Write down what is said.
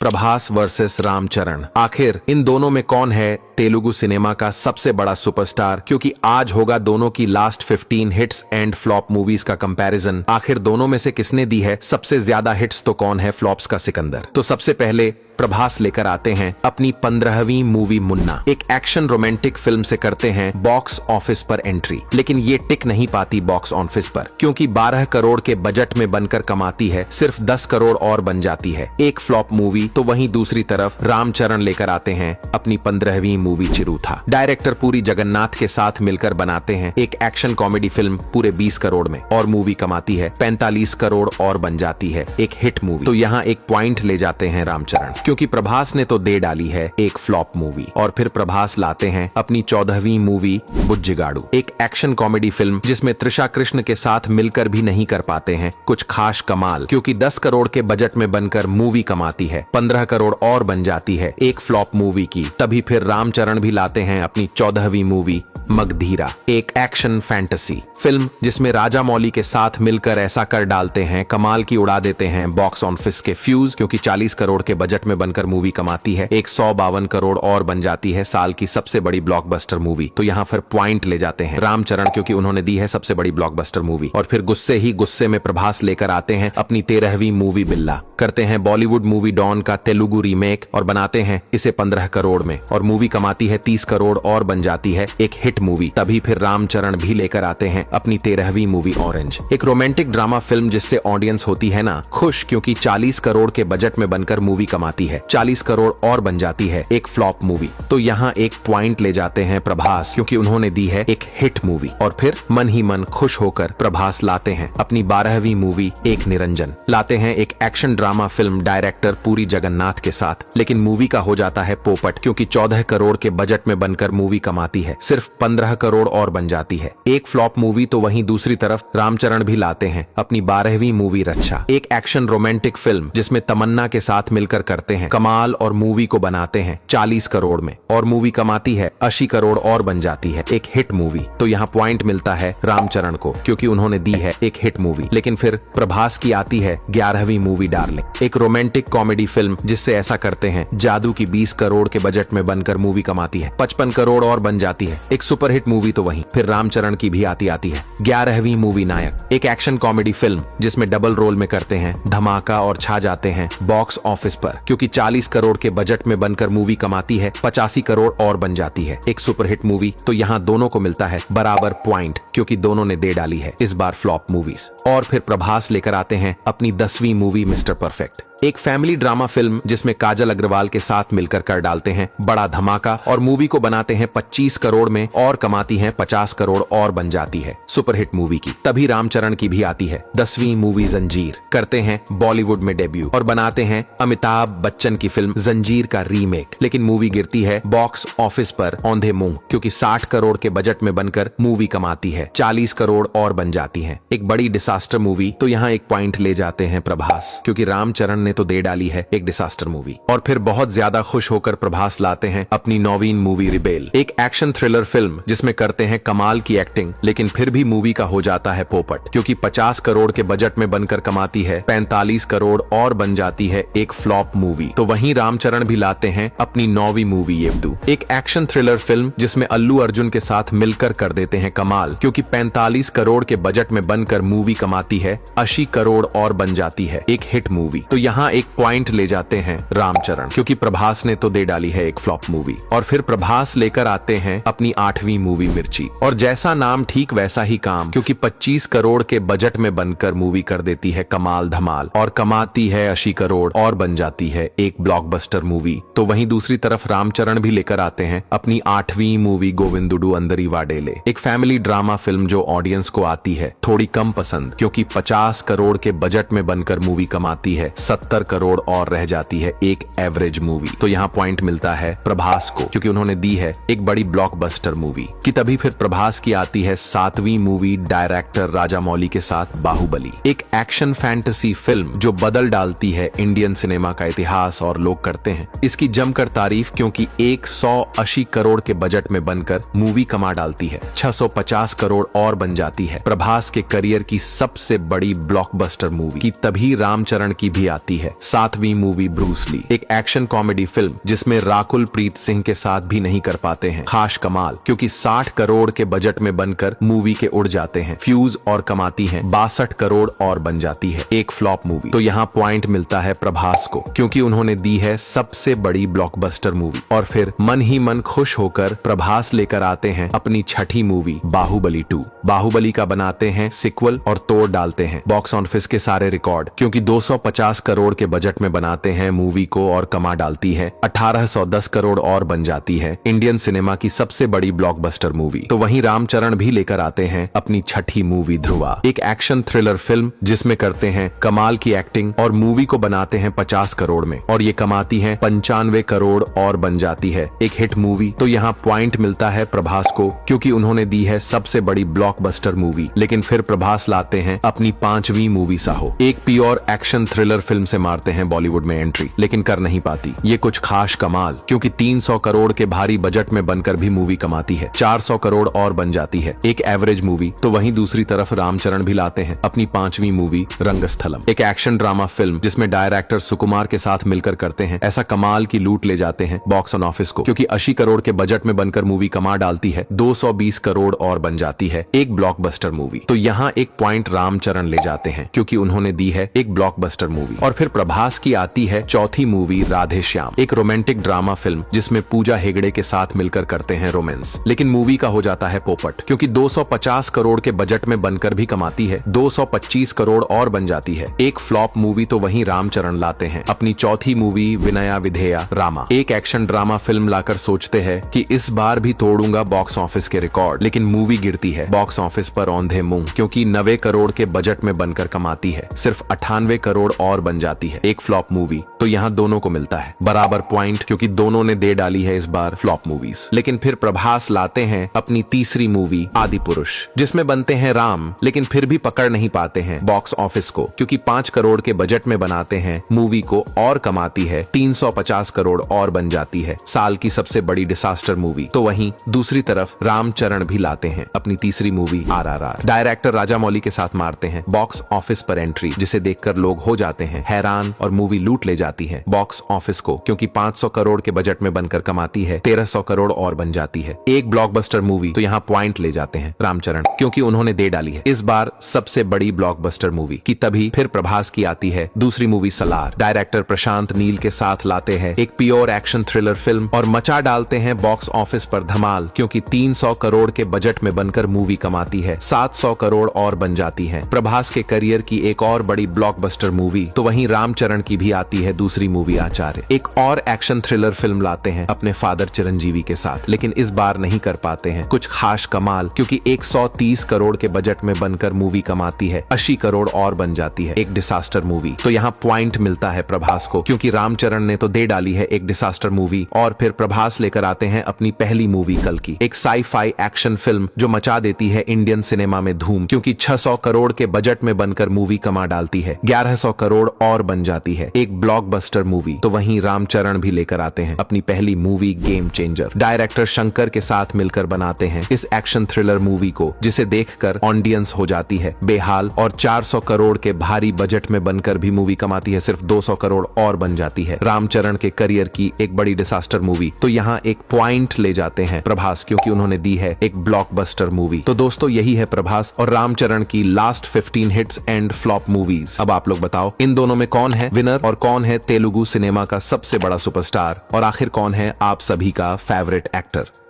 Prabhas versus Ramcharan. आखिर इन दोनों में कौन है तेलुगु सिनेमा का सबसे बड़ा सुपरस्टार? क्योंकि आज होगा दोनों की last 15 hits and flop movies का कंपैरिजन। आखिर दोनों में से किसने दी है सबसे ज्यादा हिट्स, तो कौन है फ्लॉप्स का सिकंदर? तो सबसे पहले प्रभास लेकर आते हैं अपनी 15वीं मूवी मुन्ना। एक एक्शन रोमांटिक फिल्म से करते हैं बॉक्स ऑफिस पर एंट्री, लेकिन ये टिक नहीं पाती बॉक्स ऑफिस पर, क्योंकि 12 करोड़ के बजट में बनकर कमाती है सिर्फ 10 करोड़ और बन जाती है एक फ्लॉप मूवी। तो वहीं दूसरी तरफ रामचरण लेकर आते हैं अपनी 15वीं मूवी चिरूथा। डायरेक्टर पूरी जगन्नाथ के साथ मिलकर बनाते हैं एक एक्शन कॉमेडी फिल्म पूरे 20 करोड़ में, और मूवी कमाती है 45 करोड़ और बन जाती है एक हिट मूवी। तो यहाँ एक पॉइंट ले जाते हैं रामचरण, क्योंकि प्रभास ने तो दे डाली है एक फ्लॉप मूवी। और फिर प्रभास लाते हैं अपनी 14वीं मूवी बुज्जिगाड़ू, एक एक्शन कॉमेडी फिल्म जिसमें त्रिशा कृष्ण के साथ मिलकर भी नहीं कर पाते हैं कुछ खास कमाल, क्योंकि 10 करोड़ के बजट में बनकर मूवी कमाती है 15 करोड़ और बन जाती है एक फ्लॉप मूवी की। तभी फिर रामचरण भी लाते हैं अपनी 14वीं मूवी मगधीरा, एक एक्शन फैंटेसी फिल्म जिसमें राजा मौली के साथ मिलकर ऐसा कर डालते हैं कमाल की उड़ा देते हैं बॉक्स ऑफिस के फ्यूज, क्योंकि 40 करोड़ के बजट में बनकर मूवी कमाती है 152 करोड़ और बन जाती है साल की सबसे बड़ी ब्लॉकबस्टर मूवी। तो यहाँ फिर पॉइंट ले जाते हैं रामचरण, क्योंकि उन्होंने दी है सबसे बड़ी ब्लॉकबस्टर मूवी। और फिर गुस्से में प्रभास लेकर आते हैं अपनी 13वीं मूवी बिल्ला, करते हैं बॉलीवुड मूवी डॉन का तेलुगु रीमेक और बनाते हैं इसे 15 करोड़ में, और मूवी कमाती है 30 करोड़ और बन जाती है एक हिट मूवी। तभी फिर रामचरण भी लेकर आते हैं अपनी 13वीं मूवी ऑरेंज, एक रोमांटिक ड्रामा फिल्म जिससे ऑडियंस होती है ना खुश, क्योंकि 40 करोड़ के बजट में बनकर मूवी कमाती है 40 करोड़ और बन जाती है एक फ्लॉप मूवी। तो यहाँ एक पॉइंट ले जाते हैं प्रभास, क्योंकि उन्होंने दी है एक हिट मूवी। और फिर मन ही मन खुश होकर प्रभास लाते हैं अपनी 12वीं मूवी एक निरंजन, लाते हैं एक एक्शन ड्रामा फिल्म डायरेक्टर पूरी जगन्नाथ के साथ, लेकिन मूवी का हो जाता है पोपट, क्योंकि 14 करोड़ के बजट में बनकर मूवी कमाती है सिर्फ 15 करोड़ और बन जाती है एक फ्लॉप मूवी। तो वहीं दूसरी तरफ रामचरण भी लाते हैं अपनी 12वीं मूवी रक्षा, एक एक्शन रोमांटिक फिल्म जिसमें तमन्ना के साथ मिलकर करते हैं कमाल, और मूवी को बनाते हैं 40 करोड़ में, और मूवी कमाती है 80 करोड़ और बन जाती है एक हिट मूवी। तो यहाँ पॉइंट मिलता है रामचरण को, क्योंकि उन्होंने दी है एक हिट मूवी। लेकिन फिर प्रभास की आती है 11वीं मूवी डार्लिंग, एक रोमांटिक कॉमेडी फिल्म जिससे ऐसा करते हैं जादू की 20 करोड़ के बजट में बनकर मूवी कमाती है 55 करोड़ और बन जाती है एक सुपरहिट मूवी। तो वहीं फिर रामचरण की भी आती है 11वीं मूवी नायक, एक एक्शन कॉमेडी फिल्म जिसमें डबल रोल में करते हैं धमाका और छा जाते हैं बॉक्स ऑफिस पर, क्योंकि 40 करोड़ के बजट में बनकर मूवी कमाती है 85 करोड़ और बन जाती है एक सुपरहिट मूवी। तो यहाँ दोनों को मिलता है बराबर पॉइंट, क्योंकि दोनों ने दे डाली है इस बार फ्लॉप मूवीज। और फिर प्रभास लेकर आते हैं अपनी 10वीं मूवी मिस्टर परफेक्ट, एक फैमिली ड्रामा फिल्म जिसमें काजल अग्रवाल के साथ मिलकर कर डालते हैं बड़ा धमाका, और मूवी को बनाते हैं 25 करोड़ में और कमाती हैं 50 करोड़ और बन जाती है सुपरहिट मूवी की। तभी रामचरण की भी आती है 10वीं मूवी जंजीर, करते हैं बॉलीवुड में डेब्यू और बनाते हैं अमिताभ बच्चन की फिल्म जंजीर का रीमेक, लेकिन मूवी गिरती है बॉक्स ऑफिस पर औंधे मुंह, क्योंकि 60 करोड़ के बजट में बनकर मूवी कमाती है 40 करोड़ और बन जाती है एक बड़ी डिसास्टर मूवी। तो यहाँ एक पॉइंट ले जाते हैं प्रभास, क्योंकि रामचरण ने तो दे डाली है एक डिसास्टर मूवी। और फिर बहुत ज्यादा खुश होकर प्रभास लाते हैं अपनी 9वीं मूवी रिबेल, एक एक्शन थ्रिलर फिल्म जिसमें करते हैं कमाल की एक्टिंग, लेकिन फिर भी मूवी का हो जाता है पोपट, क्योंकि 50 करोड़ के बजट में बनकर कमाती है 45 करोड़ और बन जाती है एक फ्लॉप मूवी। तो वहीं रामचरण भी लाते हैं अपनी 9वीं मूवी येवदू, एक एक्शन थ्रिलर फिल्म जिसमें अल्लू अर्जुन के साथ मिलकर कर देते हैं कमाल, क्योंकि 45 करोड़ के बजट में बनकर मूवी कमाती है 80 करोड़ और बन जाती है एक हिट मूवी। तो यहाँ एक पॉइंट ले जाते हैं रामचरण, क्योंकि प्रभास ने तो दे डाली है एक फ्लॉप मूवी। और फिर प्रभास लेकर आते हैं अपनी 8वीं मूवी मिर्ची, और जैसा नाम ठीक वैसा ही काम, क्योंकि 25 करोड़ के बजट में बनकर मूवी कर देती है कमाल धमाल, और कमाती है 80 करोड़ और बन जाती है एक ब्लॉकबस्टर मूवी। तो वहीं दूसरी तरफ रामचरण भी लेकर आते हैं अपनी 8वीं मूवी गोविंदुडू अंदरी वाडेले, एक फैमिली ड्रामा फिल्म जो ऑडियंस को आती है थोड़ी कम पसंद, क्योंकि 50 करोड़ के बजट में बनकर मूवी कमाती है 70 करोड़ और रह जाती है एक एवरेज मूवी। तो यहाँ पॉइंट मिलता है प्रभास को, क्योंकि उन्होंने दी है एक बड़ी ब्लॉकबस्टर मूवी। कि तभी फिर प्रभास की आती है 7वीं मूवी डायरेक्टर राजामौली के साथ बाहुबली, एक एक्शन फैंटेसी फिल्म जो बदल डालती है इंडियन सिनेमा का इतिहास और लोग करते हैं इसकी जमकर तारीफ, क्योंकि 180 करोड़ के बजट में बनकर मूवी कमा डालती है 650 करोड़ और बन जाती है प्रभास के करियर की सबसे बड़ी ब्लॉकबस्टर मूवी। कि तभी रामचरण की भी आती है 7वीं मूवी ब्रूस ली, एक एक्शन कॉमेडी फिल्म जिसमें राकुल प्रीत सिंह के साथ भी नहीं कर पाते हैं खास कमाल, क्योंकि 60 करोड़ के बजट में बनकर मूवी के उड़ जाते हैं फ्यूज और कमाती है 62 करोड़ और बन जाती है एक फ्लॉप मूवी। तो यहाँ पॉइंट मिलता है प्रभास को, क्योंकि उन्होंने दी है सबसे बड़ी ब्लॉकबस्टर मूवी। और फिर मन ही मन खुश होकर प्रभास लेकर आते हैं अपनी छठी मूवी बाहुबली 2। बाहुबली का बनाते हैं सिक्वल और तोड़ डालते हैं बॉक्स ऑफिस के सारे रिकॉर्ड, क्योंकि 250 करोड़ के बजट में बनाते हैं मूवी को और कमा डालती है 1810 करोड़ और बन जाती है इंडियन सिनेमा की सबसे बड़ी ब्लॉकबस्टर मूवी। तो वहीं रामचरण भी लेकर आते हैं अपनी छठी मूवी ध्रुवा, एक एक्शन थ्रिलर फिल्म जिसमें करते हैं कमाल की एक्टिंग और मूवी को बनाते हैं 50 करोड़ में और ये कमाती है 95 करोड़ और बन जाती है एक हिट मूवी। तो यहाँ पॉइंट मिलता है प्रभास को, क्योंकि उन्होंने दी है सबसे बड़ी ब्लॉकबस्टर मूवी। लेकिन फिर प्रभास लाते हैं अपनी 5वीं मूवी साहो, एक प्योर एक्शन थ्रिलर फिल्म से मारते हैं बॉलीवुड में एंट्री, लेकिन कर नहीं पाती ये कुछ खास कमाल, क्योंकि 300 करोड़ के भारी बजट में बनकर भी मूवी कमाती है 400 करोड़ और बन जाती है एक एवरेज मूवी। तो वहीं दूसरी तरफ रामचरण भी लाते हैं अपनी 5वीं मूवी रंगस्थलम, एक एक्शन ड्रामा फिल्म जिसमें डायरेक्टर सुकुमार के साथ मिलकर करते हैं ऐसा कमाल की लूट ले जाते हैं बॉक्स ऑफिस को, क्योंकि 80 करोड़ के बजट में बनकर मूवी कमा डालती है 220 करोड़ और बन जाती है एक ब्लॉकबस्टर मूवी। तो यहाँ एक पॉइंट रामचरण ले जाते हैं, क्योंकि उन्होंने दी है एक ब्लॉकबस्टर मूवी। और फिर प्रभास की आती है चौथी मूवी राधे श्याम, एक रोमांटिक ड्रामा फिल्म जिसमें पूजा हेगड़े के साथ मिलकर करते हैं रोमांस, लेकिन मूवी का हो जाता है पोपट, क्योंकि 250 करोड़ के बजट में बनकर भी कमाती है 225 करोड़ और बन जाती है एक फ्लॉप मूवी। तो वहीं रामचरण लाते हैं अपनी चौथी मूवी विनया विधेया रामा, एक एक्शन ड्रामा फिल्म लाकर सोचते हैं कि इस बार भी तोड़ूंगा बॉक्स ऑफिस के रिकॉर्ड, लेकिन मूवी गिरती है बॉक्स ऑफिस पर औंधे मुंह, क्योंकि 90 करोड़ के बजट में बनकर कमाती है सिर्फ 98 करोड़ और बन जाती है एक फ्लॉप मूवी। तो यहाँ दोनों को मिलता है बराबर पॉइंट, क्योंकि दोनों ने दे डाली है इस बार फ्लॉप मूवीज। लेकिन फिर प्रभास लाते हैं अपनी तीसरी मूवी आदि पुरुष, जिसमें बनते हैं राम, लेकिन फिर भी पकड़ नहीं पाते हैं बॉक्स ऑफिस को, क्योंकि 5 करोड़ के बजट में बनाते हैं मूवी को और कमाती है 350 करोड़ और बन जाती है साल की सबसे बड़ी डिसास्टर मूवी। तो वहीं दूसरी तरफ रामचरण भी लाते हैं अपनी तीसरी मूवी RRR, डायरेक्टर राजामौली के साथ मारते हैं बॉक्स ऑफिस पर एंट्री, जिसे देखकर लोग हो जाते हैं हैरान और मूवी लूट ले जाती है बॉक्स ऑफिस को, क्योंकि 500 करोड़ के बजट में बनकर कमाती है 1300 करोड़ और बन जाती है एक ब्लॉकबस्टर मूवी। तो यहाँ पॉइंट ले जाते हैं रामचरण, क्योंकि उन्होंने दे डाली है इस बार सबसे बड़ी ब्लॉकबस्टर मूवी। कि तभी फिर प्रभास की आती है दूसरी मूवी सलार, डायरेक्टर प्रशांत नील के साथ लाते हैं एक प्योर एक्शन थ्रिलर फिल्म और मचा डालते हैं बॉक्स ऑफिस पर धमाल, क्योंकि 300 करोड़ के बजट में बनकर मूवी कमाती है 700 करोड़ और बन जाती है प्रभास के करियर की एक और बड़ी ब्लॉकबस्टर मूवी। तो वहीं रामचरण की भी आती है दूसरी मूवी आचार्य, एक और एक्शन थ्रिलर फिल्म लाते हैं अपने फादर चिरंजीवी के साथ, लेकिन इस बार नहीं कर पाते हैं कुछ खास कमाल, क्योंकि 130 करोड़ के बजट में बनकर मूवी कमाती है 80 करोड़ और बन जाती है एक डिसास्टर मूवी। तो यहाँ पॉइंट मिलता है प्रभास को, क्योंकि रामचरण ने तो दे डाली है एक डिसास्टर मूवी। और फिर प्रभास लेकर आते हैं अपनी पहली मूवी कल्कि, एक साई-फाई एक्शन फिल्म जो मचा देती है इंडियन सिनेमा में धूम, क्योंकि 600 करोड़ के बजट में बनकर मूवी कमा डालती है 1100 करोड़ और बन जाती है एक ब्लॉकबस्टर मूवी। तो वहीं रामचरण भी लेकर आते हैं अपनी पहली movie game changer, director Shankar के साथ मिलकर बनाते हैं इस एक्शन थ्रिलर मूवी को, जिसे देखकर ऑडियंस हो जाती है बेहाल और 400 करोड़ के भारी बजट में बनकर भी मूवी कमाती है सिर्फ 200 करोड़ और बन जाती है रामचरण के करियर की एक बड़ी डिसास्टर मूवी। तो यहाँ एक पॉइंट ले जाते हैं प्रभास, क्योंकि उन्होंने दी है एक ब्लॉकबस्टर मूवी। तो दोस्तों यही है प्रभास और रामचरण की last 15 hits and flop movies. अब आप लोग बताओ इन दोनों में कौन है विनर और कौन है तेलुगु सिनेमा का सबसे बड़ा सुपरस्टार, और आखिर कौन है आप सभी का फेवरेट एक्टर।